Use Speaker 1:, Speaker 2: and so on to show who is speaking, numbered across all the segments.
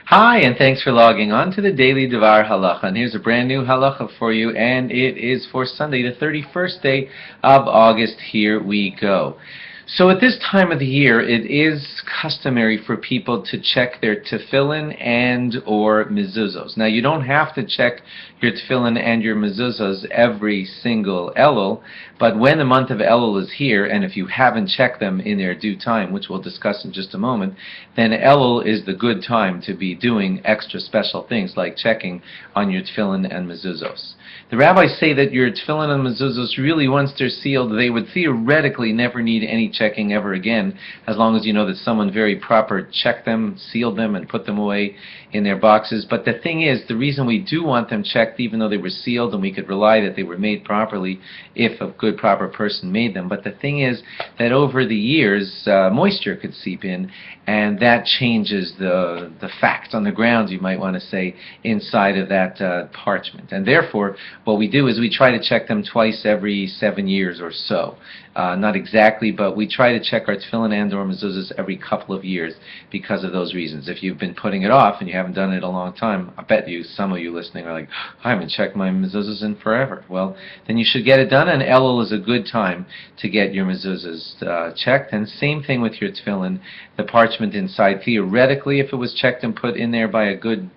Speaker 1: Hi, and thanks for logging on to the Daily DVAR halacha. And here's a brand new halacha for you, and it is for Sunday, the 31st day of August. Here we go. So at this time of the year, it is customary for people to check their Tefilin and or Mezuzos. Now, you don't have to check your Tefilin and your Mezuzos every single Elul, but when the month of Elul is here, and if you haven't checked them in their due time, which we'll discuss in just a moment, then Elul is the good time to be doing extra special things like checking on your Tefillin and Mezuzos. The rabbis say that your Tefillin and Mezuzos really, once they're sealed, they would theoretically never need any checking ever again, as long as you know that someone very proper checked them, sealed them, and put them away in their boxes. But the thing is, the reason we do want them checked, even though they were sealed and we could rely that they were made properly if a good proper person made them, but the thing is that over the years moisture could seep in, and that changes the facts on the ground, you might want to say, inside of that parchment. And therefore, what we do is we try to check them twice every 7 years or so. Not exactly, but we try to check our Tefillin and or Mezuzahs every couple of years because of those reasons. If you've been putting it off and you haven't done it in a long time, I bet you, some of you listening are like, I haven't checked my Mezuzahs in forever. Well, then you should get it done, and Elul is a good time to get your Mezuzahs checked. And same thing with your Tefillin. The parchment inside, theoretically, if it was checked and put in there by a good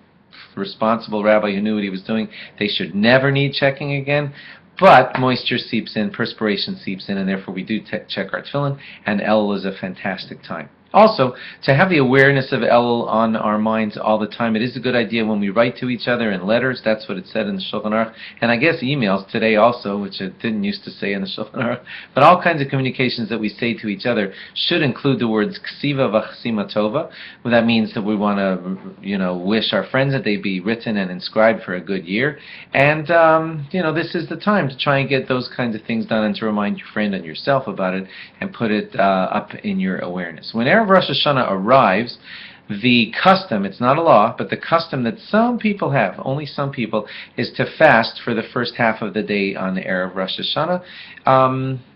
Speaker 1: responsible rabbi who knew what he was doing, they should never need checking again. But moisture seeps in, perspiration seeps in, and therefore we do check our tefillin, and Elul is a fantastic time. Also, to have the awareness of Elul on our minds all the time, it is a good idea when we write to each other in letters. That's what it said in the Shulchan Aruch, and I guess emails today also, which it didn't used to say in the Shulchan Aruch. But all kinds of communications that we say to each other should include the words Ksiva v'Chasima Tova. Well, that means that we want to, wish our friends that they be written and inscribed for a good year. And, this is the time to try and get those kinds of things done and to remind your friend and yourself about it and put it up in your awareness. Whenever Rosh Hashanah arrives, the custom, it's not a law, but the custom that some people have, only some people, is to fast for the first half of the day on the Erev Rosh Hashanah.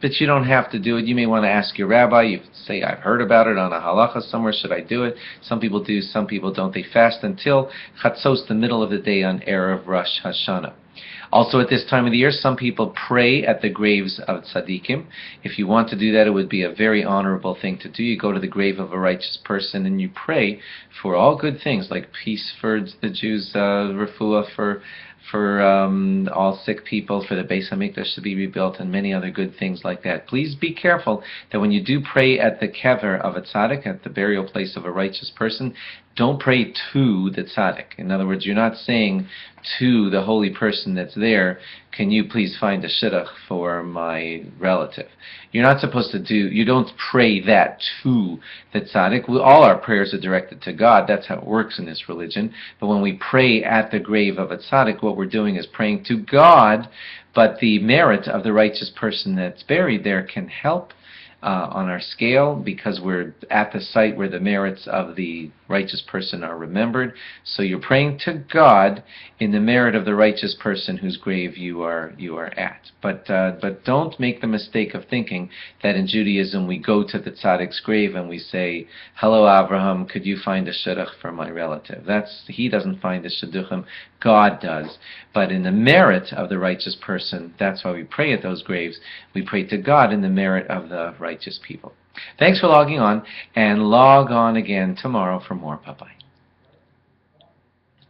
Speaker 1: But you don't have to do it. You may want to ask your rabbi. You say, I've heard about it on a halacha somewhere. Should I do it? Some people do, some people don't. They fast until Chatzos, the middle of the day on Erev Rosh Hashanah. Also, at this time of the year, some people pray at the graves of tzaddikim. If you want to do that, it would be a very honorable thing to do. You go to the grave of a righteous person and you pray for all good things, like peace for the Jews, refuah for all sick people, for the Beis HaMikdash to be rebuilt, and many other good things like that. Please be careful that when you do pray at the kever of a tzaddik, at the burial place of a righteous person, don't pray to the tzaddik. In other words, you're not saying to the holy person that's there, can you please find a shidduch for my relative? You're not supposed to you don't pray that to the tzaddik. All our prayers are directed to God. That's how it works in this religion. But when we pray at the grave of a tzaddik, what we're doing is praying to God, but the merit of the righteous person that's buried there can help on our scale, because we're at the site where the merits of the righteous person are remembered. So you're praying to God in the merit of the righteous person whose grave you are at. But don't make the mistake of thinking that in Judaism we go to the tzaddik's grave and we say, hello Abraham, could you find a shidduch for my relative? He doesn't find the shidduchim, God does. But in the merit of the righteous person, that's why we pray at those graves. We pray to God in the merit of the righteous people. Thanks for logging on, and log on again tomorrow for more. Bye-bye.